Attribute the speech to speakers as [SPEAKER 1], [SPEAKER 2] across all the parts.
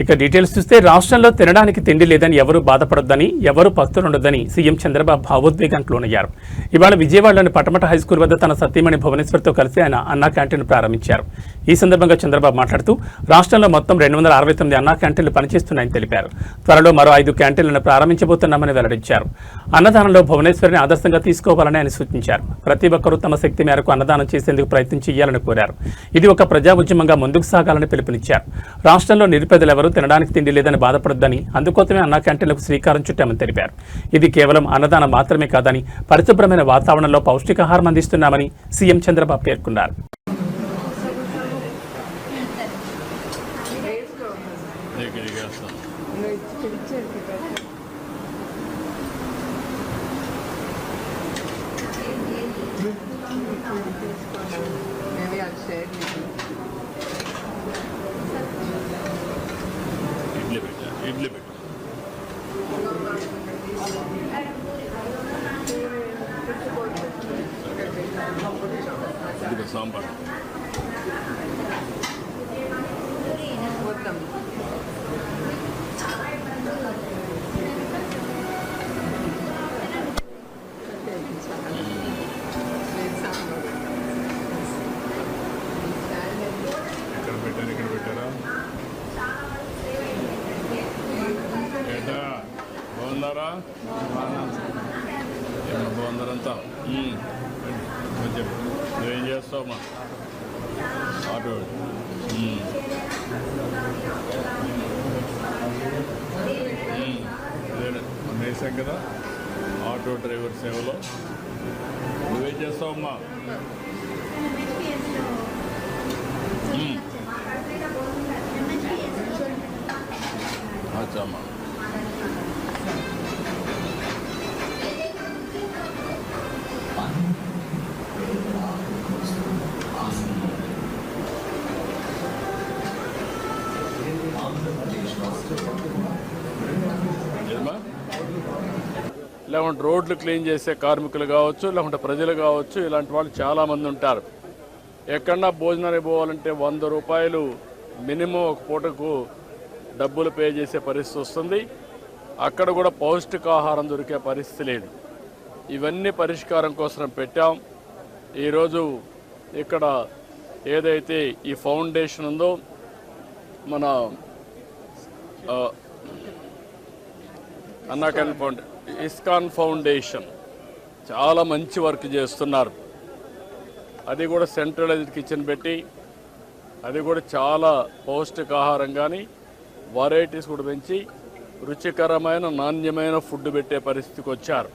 [SPEAKER 1] ఇక డీటెయిల్స్ చూస్తే రాష్ట్రంలో తినడానికి తిండి లేదని ఎవరూ బాధపడొద్దని, ఎవరూ పస్తులుండొద్దని సీఎం చంద్రబాబు భావోద్వేగానికి లోనయ్యారు. ఇవాళ విజయవాడలోని పటమట హైస్కూల్ వద్ద తన సతీమణి భువనేశ్వర్తో కలిసి ఆయన అన్నా క్యాంటీన్ ప్రారంభించారు. ఈ సందర్భంగా చంద్రబాబు మాట్లాడుతూ రాష్ట్రంలో మొత్తం 269 అన్నా క్యాంటీన్లు పనిచేస్తున్నాయని తెలిపారు. త్వరలో మరో 5 క్యాంటీన్లను ప్రారంభించబోతున్నామని వెల్లడించారు. అన్నదానంలో భువనేశ్వరిని ఆదర్శంగా తీసుకోవాలని ఆయన సూచించారు. ప్రతి ఒక్కరూ తమ శక్తి మేరకు అన్నదానం చేసేందుకు ప్రయత్నం చేయాలని కోరారు. ఇది ఒక ప్రజా ఉద్యమంగా ముందుకు సాగాలని పిలుపునిచ్చారు. రాష్ట్రంలో నిరుపేదలు ఎవరూ తినడానికి తిండి లేదని బాధపడొద్దని, అందుకోసమే అన్నా క్యాంటీన్లకు శ్రీకారం చుట్టామని తెలిపారు. ఇది కేవలం అన్నదానం మాత్రమే కాదని, పరిశుభ్రమైన వాతావరణంలో పౌష్టికాహారం అందిస్తున్నామని సీఎం చంద్రబాబు పేర్కొన్నారు.
[SPEAKER 2] ఇడ్లీ పెట్టు ఇది సాంబార్ ఇక్కడ పెట్టారా బాగున్నారా? బాగున్నారంతా. కొంచెం నువ్వేం చేస్తావమ్మా? ఆటో వేసాం కదా ఆటో డ్రైవర్ సేవలో. నువ్వేం చేస్తావమ్మా? అచ్చమ్మా. లేకుంటే రోడ్లు క్లీన్ చేసే కార్మికులు కావచ్చు, లేకుంటే ప్రజలు కావచ్చు, ఇలాంటి వాళ్ళు చాలామంది ఉంటారు. ఎక్కడన్నా భోజనానికి పోవాలంటే 100 రూపాయలు మినిమం ఒక పూటకు డబ్బులు పే చేసే పరిస్థితి వస్తుంది. అక్కడ కూడా పౌష్టికాహారం దొరికే పరిస్థితి లేదు. ఇవన్నీ పరిష్కారం కోసం పెట్టాం. ఈరోజు ఇక్కడ ఏదైతే ఈ ఫౌండేషన్ ఉందో, మన అన్నా క్యాంటీన్ ఇస్కాన్ ఫౌండేషన్ చాలా మంచి వర్క్ చేస్తున్నారు. అది కూడా సెంట్రలైజ్డ్ కిచెన్ పెట్టి, అది కూడా చాలా పౌష్టికాహారం కానీ వెరైటీస్ కూడా పెంచి రుచికరమైన నాణ్యమైన ఫుడ్ పెట్టే పరిస్థితికి వచ్చారు.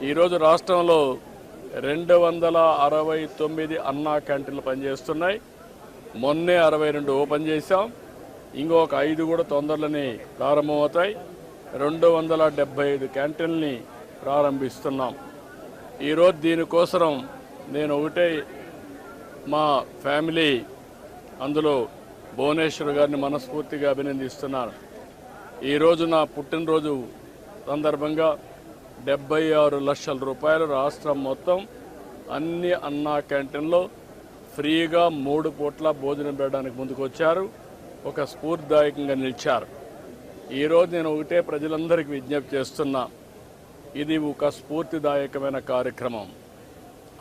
[SPEAKER 2] ఈరోజు రాష్ట్రంలో 269 అన్నా క్యాంటీన్లు పనిచేస్తున్నాయి. మొన్నే 62 ఓపెన్ చేశాం. ఇంకొక 5 కూడా తొందరలోనే ప్రారంభమవుతాయి. 275 క్యాంటీన్ని ప్రారంభిస్తున్నాం. ఈరోజు దీనికోసం నేను ఒకటే మా ఫ్యామిలీ అందులో భువనేశ్వర్ గారిని మనస్ఫూర్తిగా అభినందిస్తున్నాను. ఈరోజు నా పుట్టినరోజు సందర్భంగా 76 లక్షల రూపాయలు రాష్ట్రం మొత్తం అన్ని అన్నా క్యాంటీన్లో ఫ్రీగా 3 పూట్ల భోజనం పెట్టడానికి ముందుకు వచ్చారు. ఒక స్ఫూర్తిదాయకంగా నిలిచారు. ఈరోజు నేను ఒకటే ప్రజలందరికీ విజ్ఞప్తి చేస్తున్నా, ఇది ఒక స్ఫూర్తిదాయకమైన కార్యక్రమం.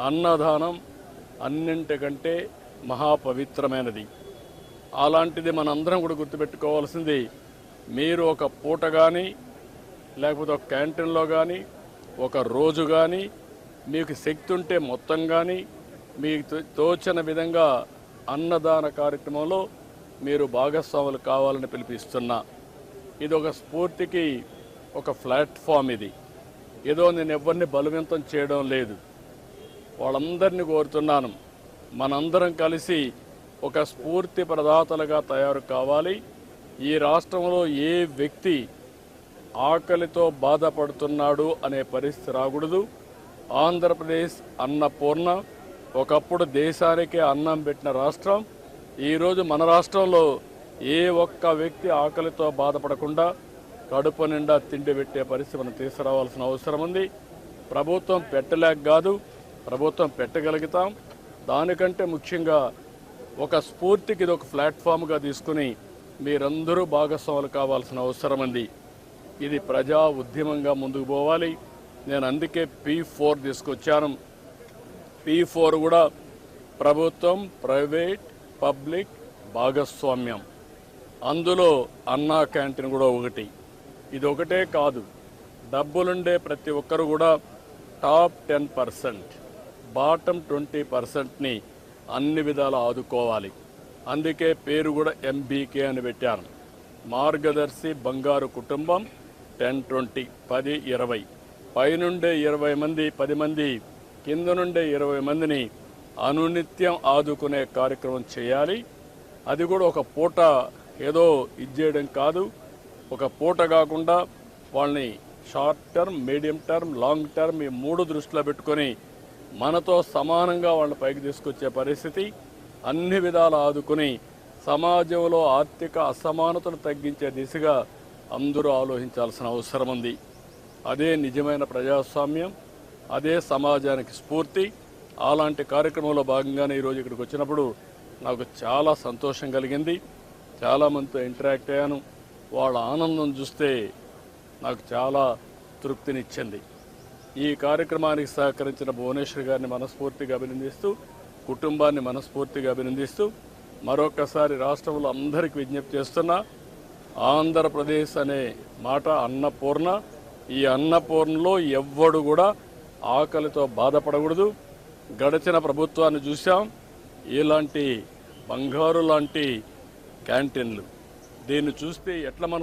[SPEAKER 2] అన్నదానం అన్నింటికంటే మహాపవిత్రమైనది. అలాంటిది మనందరం కూడా గుర్తుపెట్టుకోవాల్సింది, మీరు ఒక పూట కానీ లేకపోతే ఒక క్యాంటీన్లో కానీ ఒక రోజు కానీ మీకు శక్తి ఉంటే మొత్తం కానీ మీకు తోచిన విధంగా అన్నదాన కార్యక్రమంలో మీరు భాగస్వాములు కావాలని పిలిపిస్తున్నా. ఇది ఒక స్ఫూర్తికి ఒక ప్లాట్ఫామ్. ఇది ఏదో నేను ఎవరిని బలవంతం చేయడం లేదు. వాళ్ళందరినీ కోరుతున్నాను, మనందరం కలిసి ఒక స్ఫూర్తి ప్రదాతలుగా తయారు కావాలి. ఈ రాష్ట్రంలో ఏ వ్యక్తి ఆకలితో బాధపడుతున్నాడు అనే పరిస్థితి రాకూడదు. ఆంధ్రప్రదేశ్ అన్నపూర్ణ, ఒకప్పుడు దేశానికే అన్నం పెట్టిన రాష్ట్రం. ఈరోజు మన రాష్ట్రంలో ఏ ఒక్క వ్యక్తి ఆకలితో బాధపడకుండా కడుపు నిండా తిండి పెట్టే పరిస్థితి మనం తీసుకురావాల్సిన అవసరం ఉంది. ప్రభుత్వం పెట్టలేక కాదు, ప్రభుత్వం పెట్టగలుగుతాం. దానికంటే ముఖ్యంగా ఒక స్ఫూర్తికి ఇది ఒక ప్లాట్ఫామ్గా తీసుకుని మీరందరూ భాగస్వాములు కావాల్సిన అవసరం ఉంది. ఇది ప్రజా ఉద్యమంగా ముందుకు పోవాలి. నేను అందుకే P4 తీసుకొచ్చాను. P4 కూడా ప్రభుత్వం, ప్రైవేట్, పబ్లిక్ భాగస్వామ్యం. అందులో అన్నా క్యాంటీన్ కూడా ఒకటి. ఇది ఒకటే కాదు, డబ్బులుండే ప్రతి ఒక్కరు కూడా టాప్ 10%, బాటమ్ 20%ని అన్ని విధాలా ఆదుకోవాలి. అందుకే పేరు కూడా MBK అని పెట్టాను. మార్గదర్శి బంగారు కుటుంబం 10-20, 10-20, పైనుండే 20 మంది 10 మంది, కింద నుండే 20 మందిని అనునిత్యం ఆదుకునే కార్యక్రమం చేయాలి. అది కూడా ఒక పూట ఏదో ఇచ్చేయడం కాదు, ఒక పూట కాకుండా వాళ్ళని short term, medium term, long term ఈ 3 దృష్టిలో పెట్టుకొని మనతో సమానంగా వాళ్ళని పైకి తీసుకొచ్చే పరిస్థితి, అన్ని విధాలు ఆదుకుని సమాజంలో ఆర్థిక అసమానతను తగ్గించే దిశగా అందరూ ఆలోచించాల్సిన అవసరం ఉంది. అదే నిజమైన ప్రజాస్వామ్యం, అదే సమాజానికి స్ఫూర్తి. అలాంటి కార్యక్రమంలో భాగంగానే ఈరోజు ఇక్కడికి వచ్చినప్పుడు నాకు చాలా సంతోషం కలిగింది. చాలామందితో ఇంటరాక్ట్ అయ్యాను. వాళ్ళ ఆనందం చూస్తే నాకు చాలా తృప్తినిచ్చింది. ఈ కార్యక్రమానికి సహకరించిన భువనేశ్వర్ గారిని మనస్ఫూర్తిగా అభినందిస్తూ, కుటుంబాన్ని మనస్ఫూర్తిగా అభినందిస్తూ, మరొకసారి రాష్ట్రంలో అందరికీ విజ్ఞప్తి చేస్తున్నా, ఆంధ్రప్రదేశ్ అనే మాట అన్నపూర్ణ. ఈ అన్నపూర్ణలో ఎవ్వడు కూడా ఆకలితో బాధపడకూడదు. గడిచిన ప్రభుత్వాన్ని చూసాం, ఇలాంటి బంగారు లాంటి క్యాంటీన్లు. దీన్ని చూస్తే ఎట్లా మన